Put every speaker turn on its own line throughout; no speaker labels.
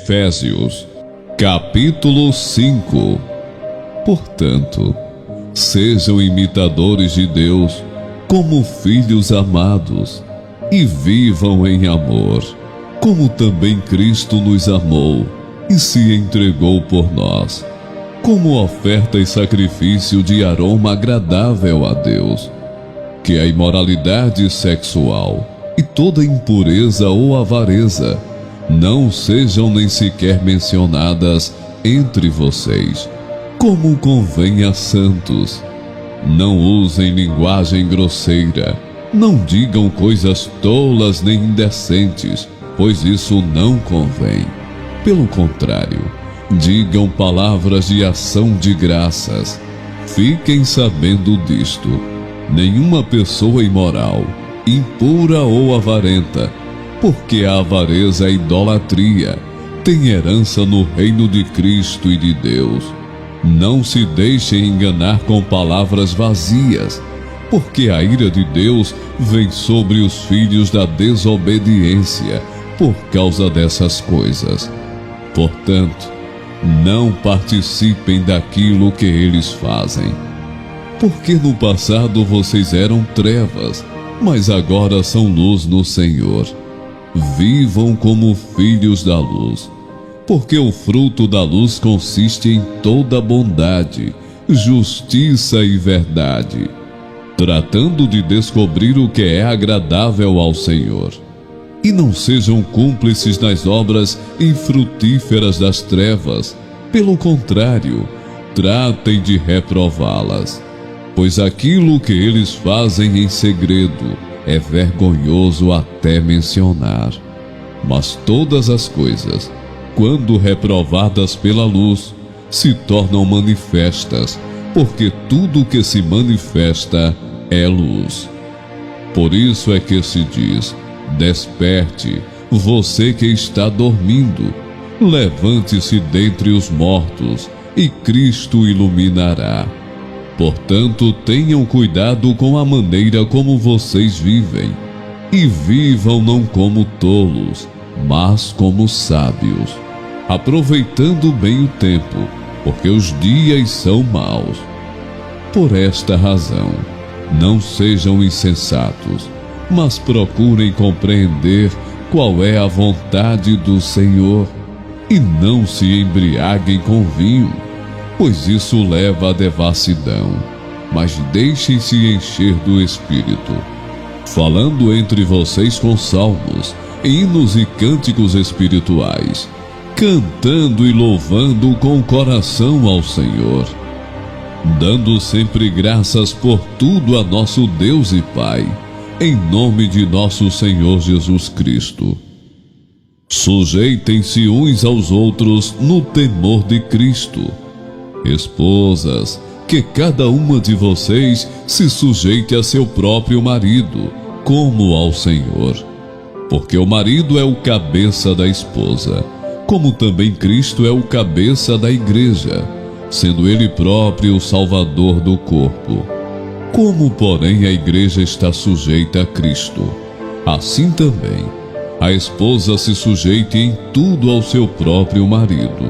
Efésios, capítulo 5. Portanto, sejam imitadores de Deus como filhos amados e vivam em amor, como também Cristo nos amou e se entregou por nós, como oferta e sacrifício de aroma agradável a Deus. Que a imoralidade sexual e toda impureza ou avareza não sejam nem sequer mencionadas entre vocês, como convém a santos. Não usem linguagem grosseira, não digam coisas tolas nem indecentes, pois isso não convém. Pelo contrário, digam palavras de ação de graças. Fiquem sabendo disto: nenhuma pessoa imoral, impura ou avarenta, porque a avareza é idolatria, tem herança no reino de Cristo e de Deus. Não se deixem enganar com palavras vazias, porque a ira de Deus vem sobre os filhos da desobediência por causa dessas coisas. Portanto, não participem daquilo que eles fazem. Porque no passado vocês eram trevas, mas agora são luz no Senhor. Vivam como filhos da luz, porque o fruto da luz consiste em toda bondade, justiça e verdade, tratando de descobrir o que é agradável ao Senhor. E não sejam cúmplices nas obras infrutíferas das trevas, pelo contrário, tratem de reprová-las. Pois aquilo que eles fazem em segredo é vergonhoso até mencionar. Mas todas as coisas, quando reprovadas pela luz, se tornam manifestas, porque tudo que se manifesta é luz. Por isso é que se diz: desperte, você que está dormindo, levante-se dentre os mortos, e Cristo iluminará. Portanto, tenham cuidado com a maneira como vocês vivem, e vivam não como tolos, mas como sábios, aproveitando bem o tempo, porque os dias são maus. Por esta razão, não sejam insensatos, mas procurem compreender qual é a vontade do Senhor, e não se embriaguem com vinho, pois isso leva à devassidão, mas deixem-se encher do Espírito, falando entre vocês com salmos, hinos e cânticos espirituais, cantando e louvando com o coração ao Senhor, dando sempre graças por tudo a nosso Deus e Pai, em nome de nosso Senhor Jesus Cristo. Sujeitem-se uns aos outros no temor de Cristo. Esposas, que cada uma de vocês se sujeite a seu próprio marido, como ao Senhor. Porque o marido é o cabeça da esposa, como também Cristo é o cabeça da igreja, sendo ele próprio o Salvador do corpo. Como, porém, a igreja está sujeita a Cristo, assim também a esposa se sujeite em tudo ao seu próprio marido.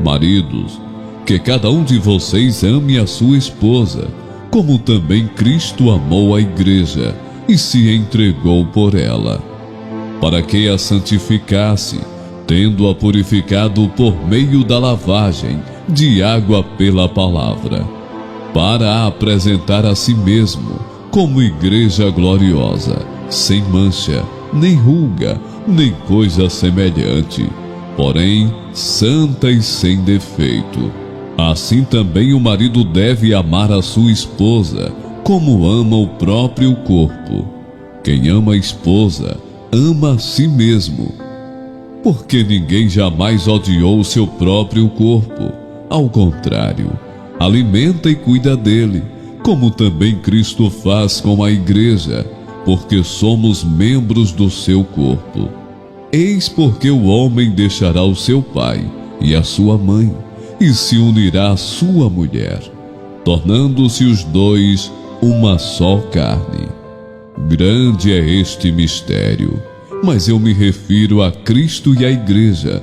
Maridos, que cada um de vocês ame a sua esposa, como também Cristo amou a igreja e se entregou por ela, para que a santificasse, tendo-a purificado por meio da lavagem de água pela palavra, para a apresentar a si mesmo como igreja gloriosa, sem mancha, nem ruga, nem coisa semelhante, porém santa e sem defeito. Assim também o marido deve amar a sua esposa, como ama o próprio corpo. Quem ama a esposa, ama a si mesmo. Porque ninguém jamais odiou o seu próprio corpo. Ao contrário, alimenta e cuida dele, como também Cristo faz com a igreja, porque somos membros do seu corpo. Eis porque o homem deixará o seu pai e a sua mãe, e se unirá à sua mulher, tornando-se os dois uma só carne. Grande é este mistério, mas eu me refiro a Cristo e à igreja.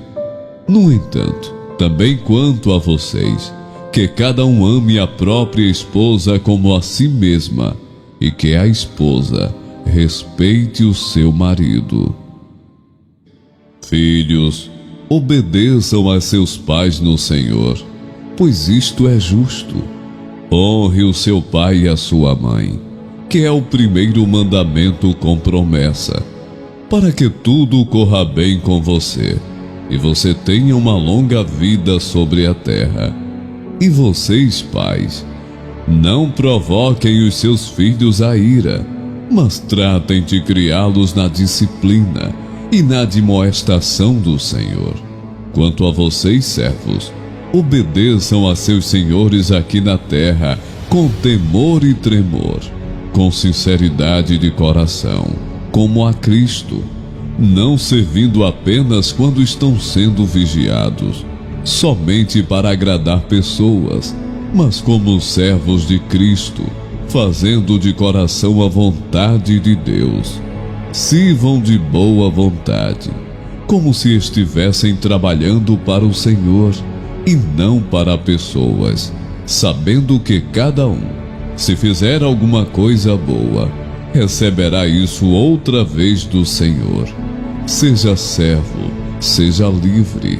No entanto, também quanto a vocês, que cada um ame a própria esposa como a si mesma, e que a esposa respeite o seu marido. Filhos, obedeçam a seus pais no Senhor, pois isto é justo. Honre o seu pai e a sua mãe, que é o primeiro mandamento com promessa, para que tudo corra bem com você, e você tenha uma longa vida sobre a terra. E vocês, pais, não provoquem os seus filhos à ira, mas tratem de criá-los na disciplina e na admoestação do Senhor. Quanto a vocês, servos, obedeçam a seus senhores aqui na terra com temor e tremor, com sinceridade de coração, como a Cristo, não servindo apenas quando estão sendo vigiados, somente para agradar pessoas, mas como servos de Cristo, fazendo de coração a vontade de Deus. Sirvam de boa vontade, como se estivessem trabalhando para o Senhor e não para pessoas, sabendo que cada um, se fizer alguma coisa boa, receberá isso outra vez do Senhor. Seja servo, seja livre.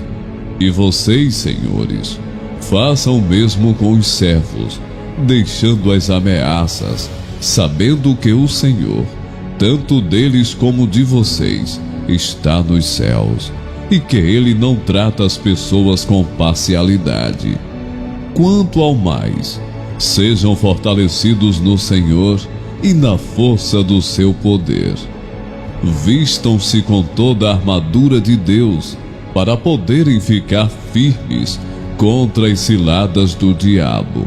E vocês, senhores, façam o mesmo com os servos, deixando as ameaças, sabendo que o Senhor, tanto deles como de vocês, está nos céus, e que Ele não trata as pessoas com parcialidade. Quanto ao mais, sejam fortalecidos no Senhor e na força do seu poder. Vistam-se com toda a armadura de Deus, para poderem ficar firmes contra as ciladas do diabo.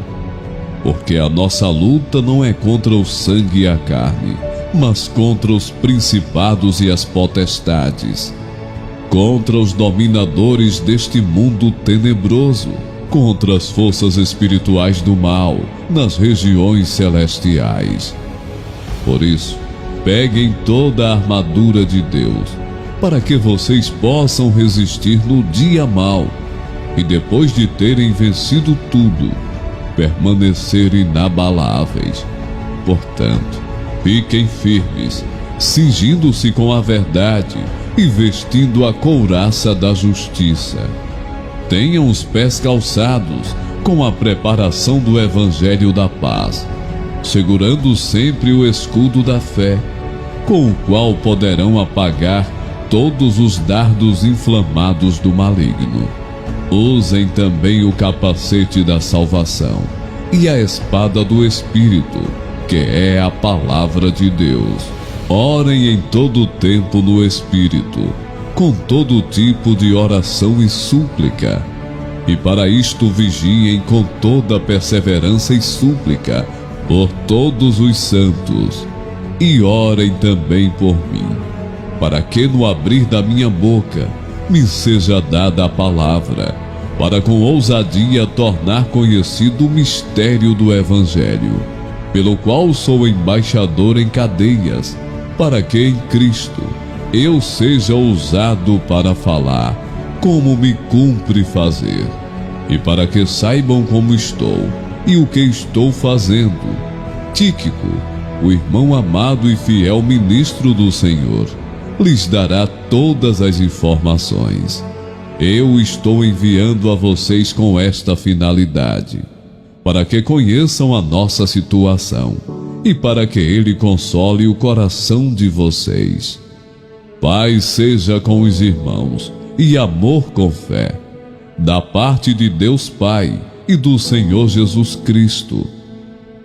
Porque a nossa luta não é contra o sangue e a carne, mas contra os principados e as potestades, contra os dominadores deste mundo tenebroso, contra as forças espirituais do mal nas regiões celestiais. Por isso, peguem toda a armadura de Deus, para que vocês possam resistir no dia mau, e depois de terem vencido tudo, permanecer inabaláveis. Portanto, fiquem firmes, cingindo-se com a verdade e vestindo a couraça da justiça. Tenham os pés calçados com a preparação do Evangelho da paz, segurando sempre o escudo da fé, com o qual poderão apagar todos os dardos inflamados do maligno. Usem também o capacete da salvação e a espada do Espírito, que é a palavra de Deus. Orem em todo o tempo no Espírito, com todo tipo de oração e súplica. E para isto vigiem com toda perseverança e súplica por todos os santos. E orem também por mim, para que no abrir da minha boca me seja dada a palavra, para com ousadia tornar conhecido o mistério do Evangelho, pelo qual sou embaixador em cadeias, para que em Cristo eu seja ousado para falar, como me cumpre fazer, e para que saibam como estou e o que estou fazendo. Tíquico, o irmão amado e fiel ministro do Senhor, lhes dará todas as informações. Eu estou enviando a vocês com esta finalidade, para que conheçam a nossa situação e para que Ele console o coração de vocês. Paz seja com os irmãos e amor com fé, da parte de Deus Pai e do Senhor Jesus Cristo.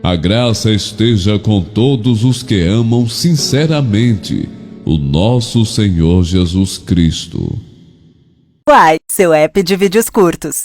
A graça esteja com todos os que amam sinceramente o nosso Senhor Jesus Cristo.
Uai, seu app de vídeos curtos.